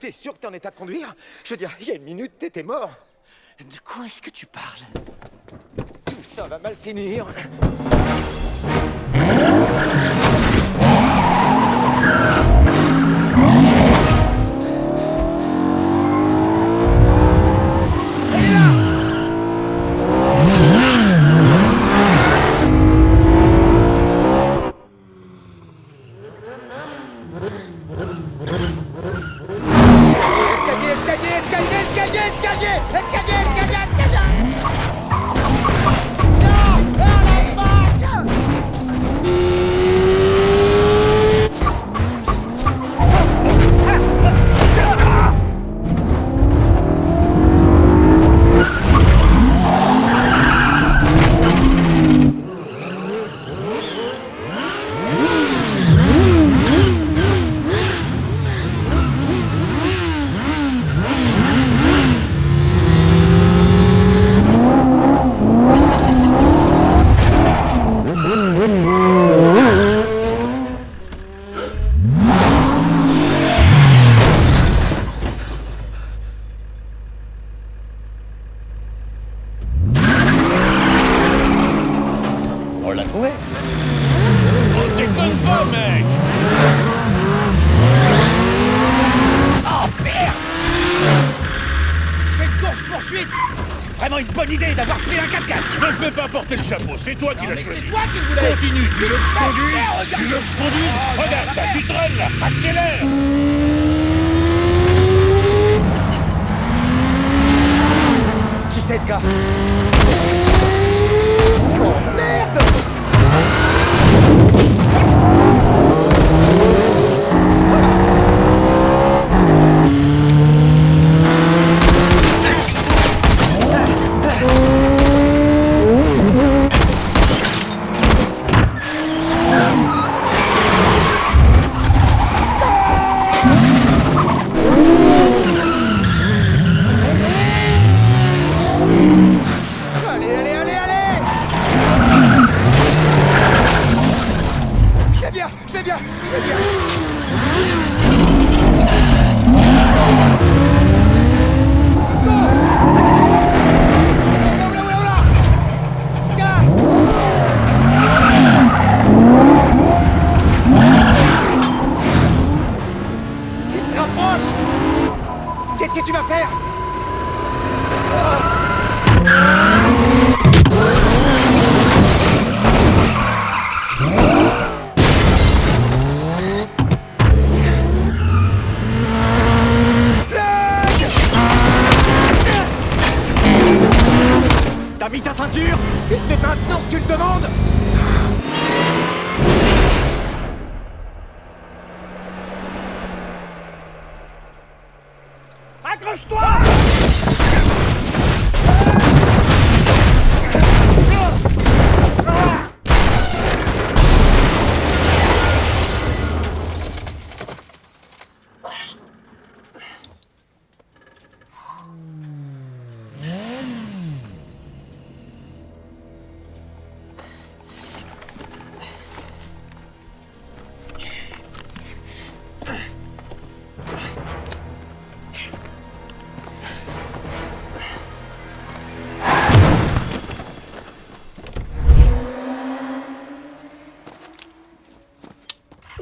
T'es sûr que t'es en état de conduire? Je veux dire, il y a une minute, t'étais mort. De quoi est-ce que tu parles? Tout ça va mal finir. On l'a trouvé. On déconne pas, mec! Oh merde! Cette course-poursuite! C'est vraiment une bonne idée d'avoir pris un 4x4! Ne fais pas porter le chapeau, c'est toi qui l'as Mais choisi! c'est toi qui le voulais! Continue, tu veux que je conduise? regarde. Tu veux que je conduise? Regarde ça, tu traînes là! Accélère! Qui c'est ce gars? Oh merde! Allez, allez, allez, allez! Je vais bien, je vais bien, je vais bien! Oula, oula, oula! Gars! Il se rapproche! Qu'est-ce que tu vas faire? T'as mis ta ceinture? Et c'est maintenant que tu le demandes? Accroche-toi!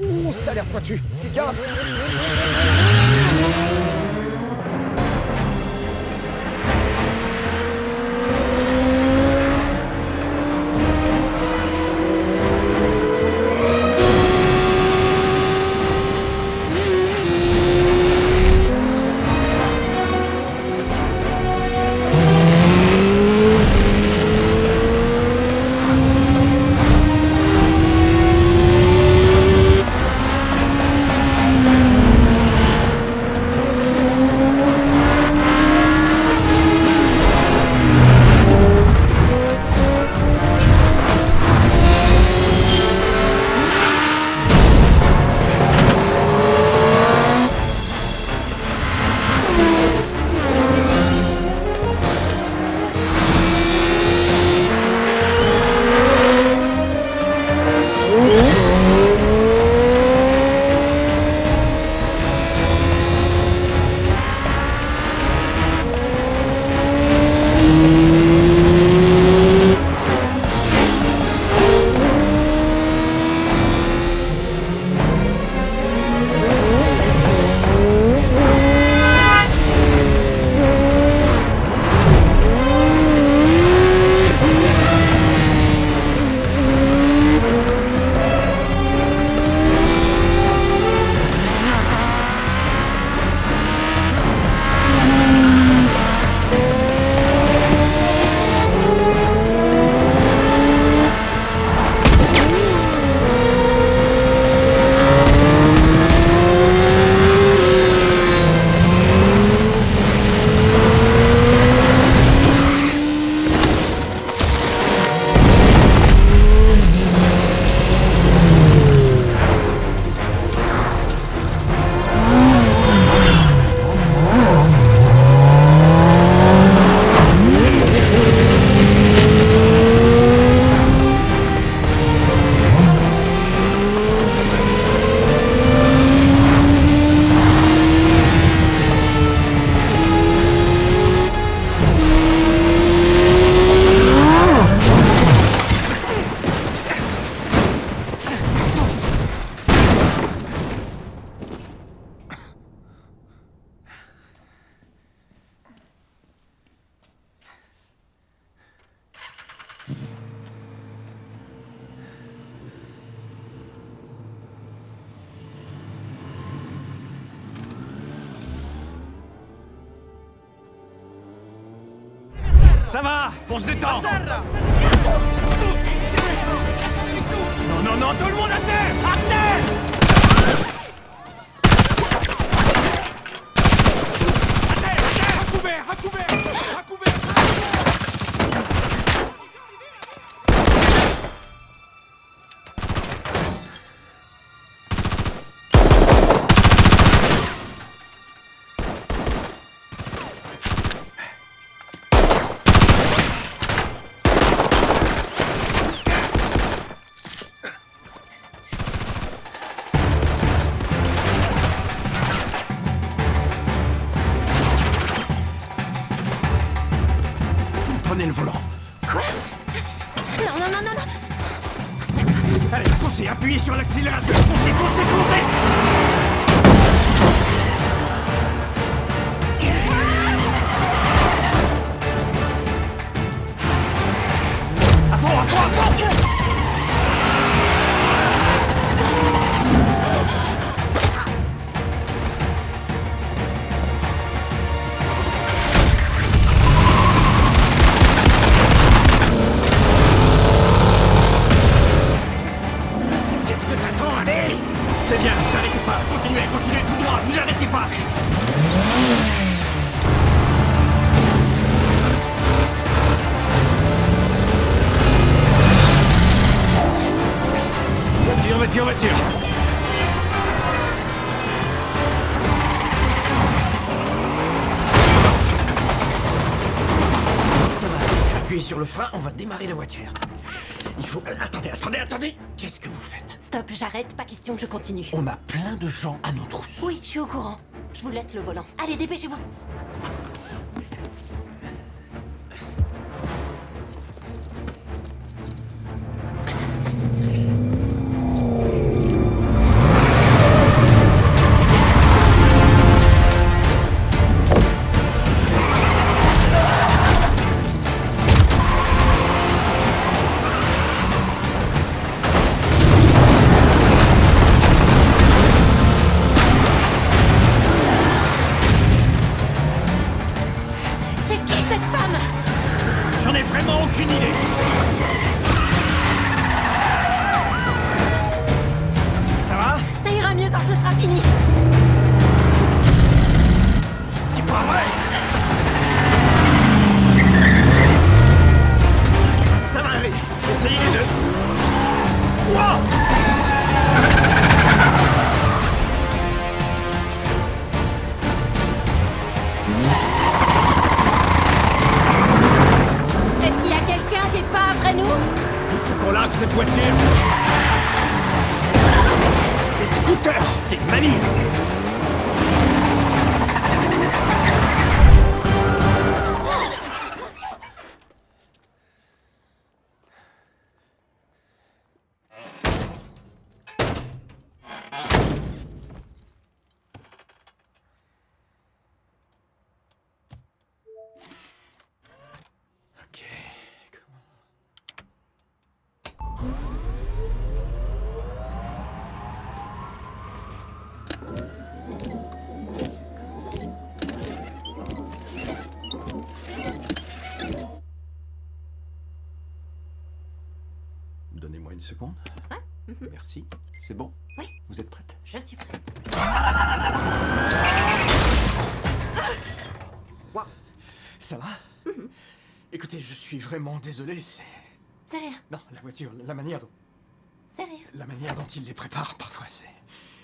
Ouh, ça a l'air pointu. Fais gaffe. Ça va, on se détend. Non, non, non, tout le monde à terre. À terre. À couvert, à couvert, à couvert. Prenez le volant. Quoi? Non, non, non, non, non. Allez, foncez, appuyez sur l'accélérateur. Foncez, foncez, foncez. À fond, à fond, à fond. C'est bien, vous arrêtez pas. Continuez, continuez tout droit, vous arrêtez pas. Voiture, voiture, voiture. Ça va, appuyez sur le frein, on va démarrer la voiture. Il faut... attendez, attendez, attendez. Qu'est-ce que vous faites? Stop, j'arrête, pas question que je continue. On a plein de gens à nos trousses. Oui, je suis au courant. Je vous laisse le volant. Allez, dépêchez-vous. C'est qui cette femme? J'en ai vraiment aucune idée. Ça va? Ça ira mieux quand ce sera fini. C'est pas vrai. Ça va aller. Essayez les deux. Wow! Est-ce qu'il y a quelqu'un qui est pas après nous? Il faut qu'on largue cette voiture. Des scooters, c'est manie. Ok. Donnez-moi une seconde. Ouais. Merci. C'est bon? Oui. Vous êtes prête? Je suis prête. Wow. Ça va? Écoutez, je suis vraiment désolé, c'est... C'est rien, Non, la voiture, la manière dont... c'est rien. La manière dont il les prépare, parfois, c'est...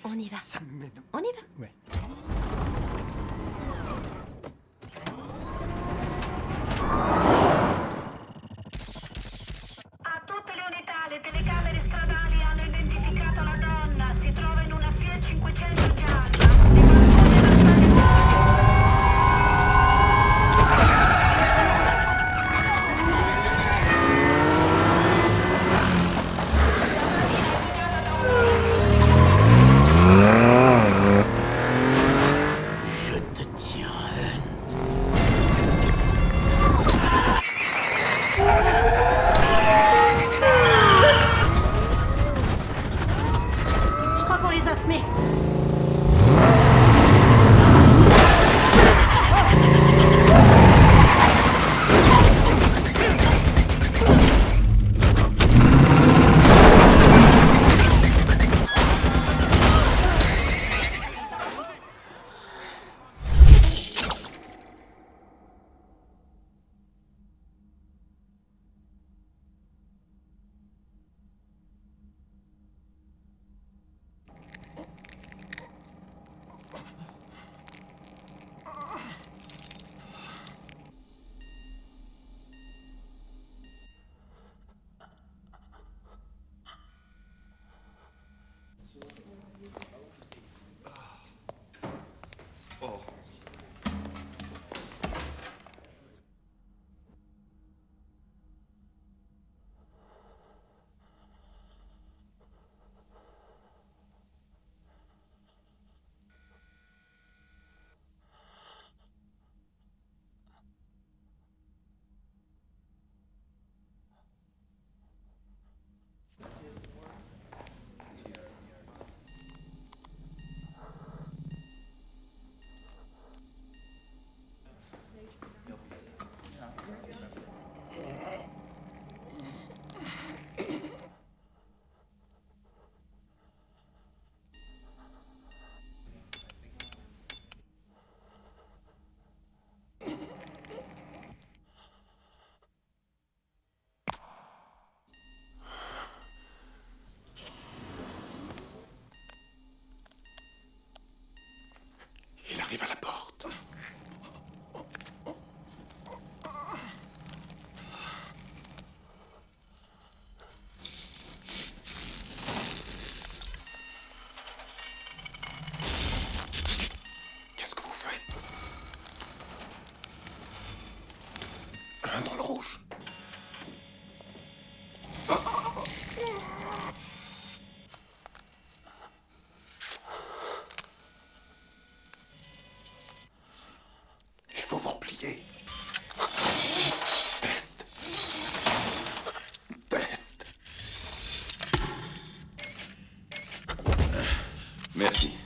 On y va. Ça me met... On y va. Ouais. A tutte le unità, le telecamere stradali hanno identificato la donna. Si trova in una Fiat 500 gialla. Merci.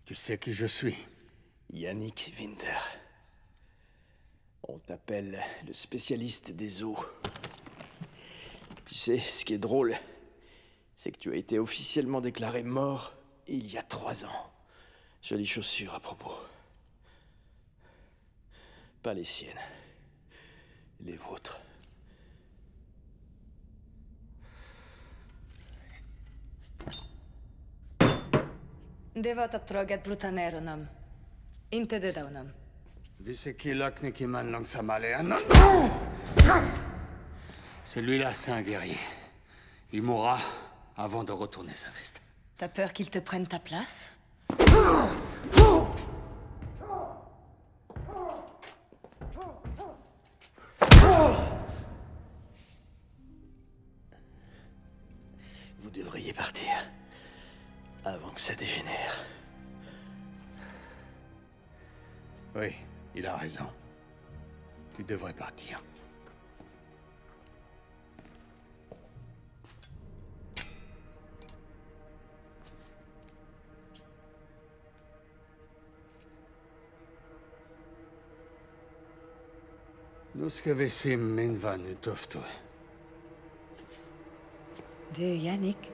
Tu sais qui je suis? Yannick Winter. On t'appelle le spécialiste des eaux. Tu sais, ce qui est drôle, c'est que tu as été officiellement déclaré mort il y a 3 ans. Jolies chaussures à propos. Pas les siennes. Les vôtres. Devotat trogat brutaneronum. Inte dedaunum. Celui-là, c'est un guerrier. Il mourra avant de retourner sa veste. T'as peur qu'ils te prennent ta place? Vous devriez partir. Avant que ça dégénère. Oui, il a raison. Tu devrais partir. Nu ska vi se min vän utofto. Du, Yannick.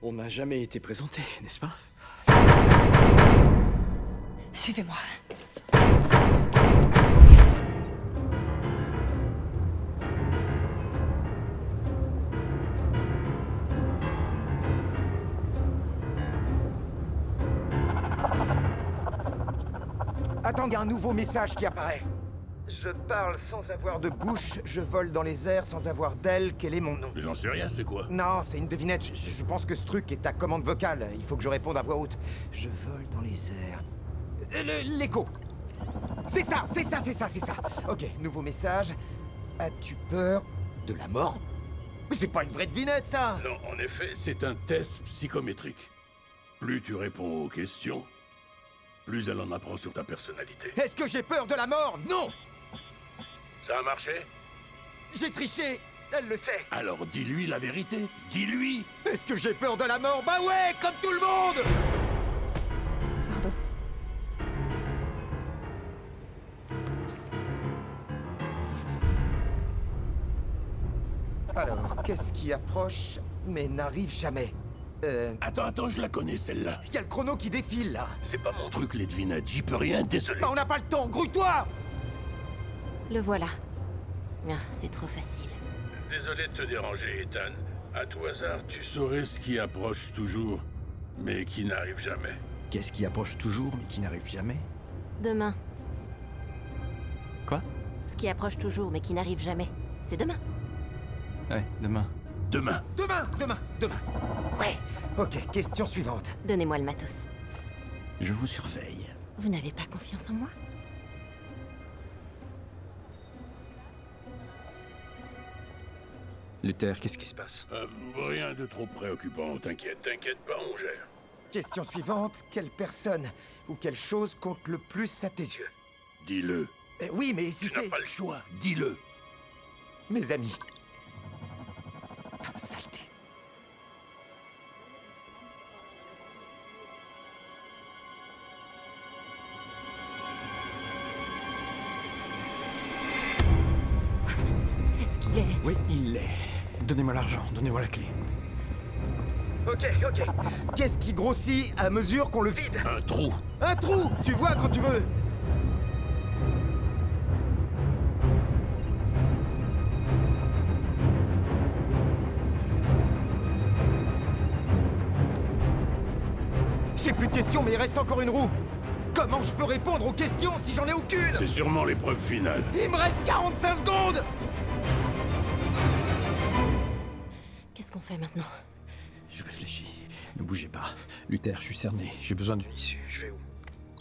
On n'a jamais été présenté, n'est-ce pas? Suivez-moi. Attends, il y a un nouveau message qui apparaît. Je parle sans avoir de bouche, je vole dans les airs sans avoir d'aile, quel est mon nom? J'en sais rien, c'est quoi? Non, c'est une devinette, je pense que ce truc est ta commande vocale, il faut que je réponde à voix haute. Je vole dans les airs... L'écho. C'est ça, c'est ça, c'est ça, c'est ça. Ok, nouveau message. As-tu peur de la mort? Mais c'est pas une vraie devinette, ça! Non, en effet, c'est un test psychométrique. Plus tu réponds aux questions, plus elle en apprend sur ta personnalité. Est-ce que j'ai peur de la mort? Non! Ça a marché? J'ai triché, elle le sait. Alors dis-lui la vérité. Dis-lui! Est-ce que j'ai peur de la mort? Bah ouais, comme tout le monde! Alors, qu'est-ce qui approche, mais n'arrive jamais? Attends, je la connais celle-là. Il y a le chrono qui défile, là. C'est pas mon truc, les devinettes, j'y peux rien, désolé. Bah on n'a pas le temps, grouille-toi! Le voilà. Ah, c'est trop facile. Désolé de te déranger, Ethan. À tout hasard, tu saurais ce qui approche toujours, mais qui n'arrive jamais. Qu'est-ce qui approche toujours mais qui n'arrive jamais? Demain. Quoi? Ce qui approche toujours mais qui n'arrive jamais. C'est demain. Ouais, demain. Demain. Demain. Ouais. Ok, question suivante. Donnez-moi le matos. Je vous surveille. Vous n'avez pas confiance en moi? Luther, qu'est-ce qui se passe? Rien de trop préoccupant, t'inquiète pas, on gère. Question suivante, quelle personne ou quelle chose compte le plus à tes yeux? Dis-le. Oui, mais si Tu n'as c'est... pas le choix, dis-le. Mes amis. Ah, saleté. Est-ce qu'il est... Oui, il l'est. Donnez-moi l'argent, donnez-moi la clé. Ok. Qu'est-ce qui grossit à mesure qu'on le vide? Un trou. Un trou! Tu vois quand tu veux! J'ai plus de questions, mais il reste encore une roue. Comment je peux répondre aux questions si j'en ai aucune? C'est sûrement l'épreuve finale. Il me reste 45 secondes! Qu'est-ce qu'on fait maintenant? Je réfléchis. Ne bougez pas. Luther, je suis cerné. J'ai besoin d'une issue. Je vais où?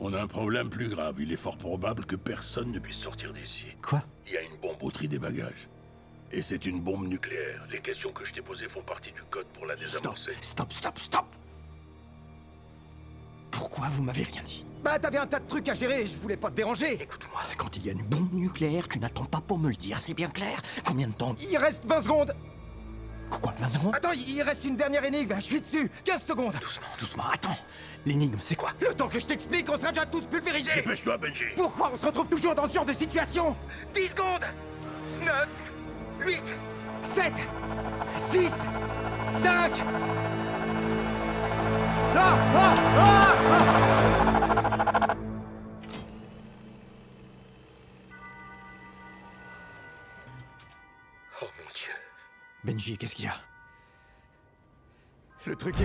On a un problème plus grave. Il est fort probable que personne ne puisse sortir d'ici. Quoi? Il y a une bombe au tri des bagages. Et c'est une bombe nucléaire. Les questions que je t'ai posées font partie du code pour la désamorcer. Stop! Pourquoi vous m'avez rien dit? Bah, t'avais un tas de trucs à gérer, je voulais pas te déranger. Écoute-moi, quand il y a une bombe nucléaire, tu n'attends pas pour me le dire, c'est bien clair? Combien de temps? Il reste 20 secondes. Quoi, 20 secondes? Attends, il reste une dernière énigme, je suis dessus. 15 secondes. Doucement, attends. L'énigme, c'est quoi? Le temps que je t'explique, on sera déjà tous pulvérisés. Dépêche-toi, Benji. Pourquoi on se retrouve toujours dans ce genre de situation? 10 secondes. 9, 8, 7, 6, 5... Oh mon Dieu. Benji, qu'est-ce qu'il y a? Le truc est...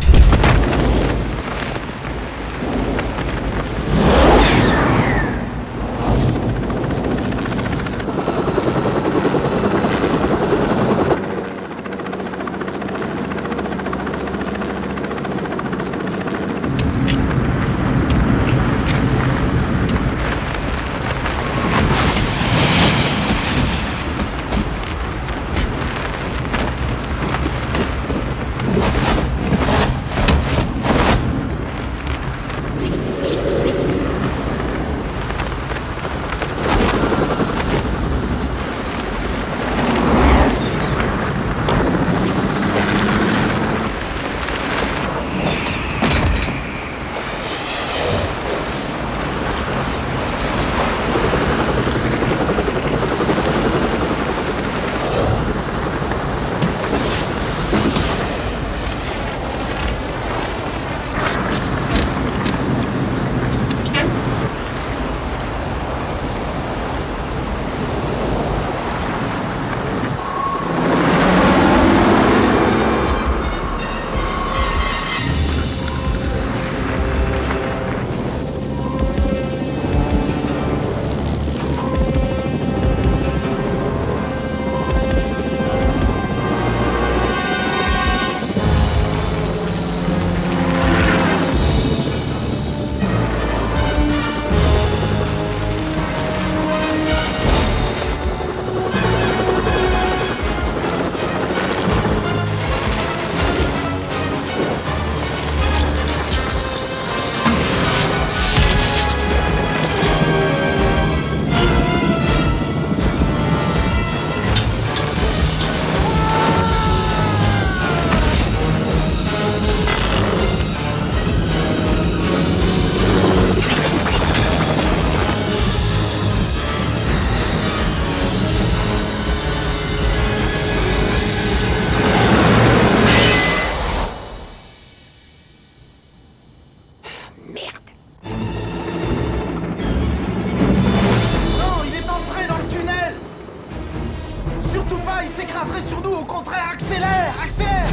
il s'écraserait sur nous, au contraire, accélère, accélère!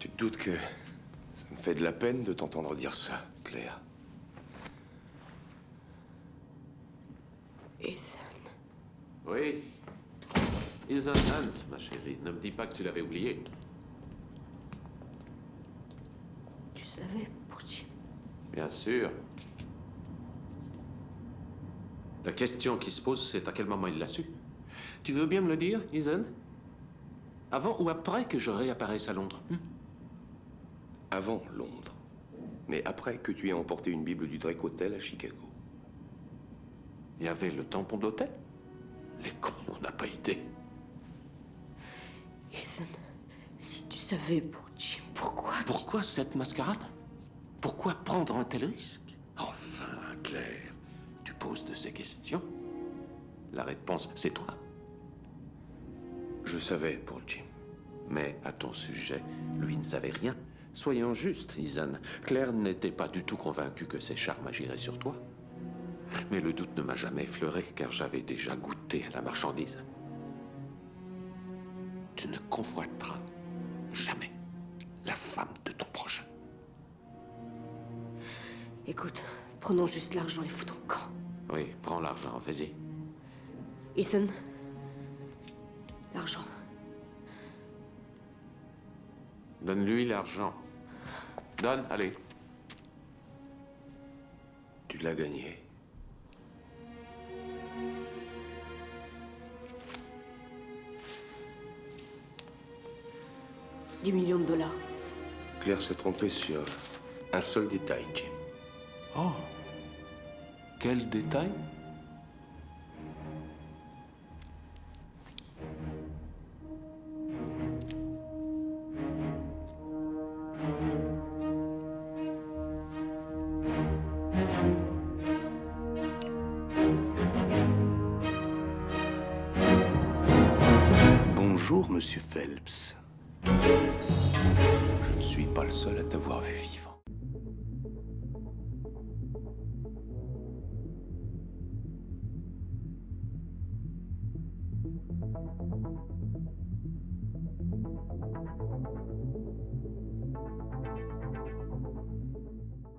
Tu te doutes que ça me fait de la peine de t'entendre dire ça, Claire. Ethan. Oui. Ethan Hunt, ma chérie. Ne me dis pas que tu l'avais oublié. Tu savais pour Jim. Bien sûr. La question qui se pose, c'est à quel moment il l'a su. Tu veux bien me le dire, Ethan? Avant ou après que je réapparaisse à Londres? Avant Londres. Mais après que tu aies emporté une Bible du Drake Hotel à Chicago. Il y avait le tampon de l'hôtel? Les cons, on n'a pas idée. Ethan, si tu savais pour Jim, pourquoi... Pourquoi cette mascarade? Pourquoi prendre un tel risque? Enfin, Claire, tu poses de ces questions. La réponse, c'est toi. Je savais pour Jim. Mais à ton sujet, lui ne savait rien. Soyons justes, Ethan. Claire n'était pas du tout convaincue que ses charmes agiraient sur toi. Mais le doute ne m'a jamais effleuré, car j'avais déjà goûté à la marchandise. Tu ne convoiteras jamais la femme de ton prochain. Écoute, prenons juste l'argent et foutons le camp. Oui, prends l'argent, vas-y. Ethan, l'argent. Donne-lui l'argent. Donne, allez. Tu l'as gagné. $10 millions. Claire s'est trompée sur un seul détail, Jim. Oh. Quel détail? Bonjour, Monsieur Phelps. Je ne suis pas le seul à t'avoir vu vivant.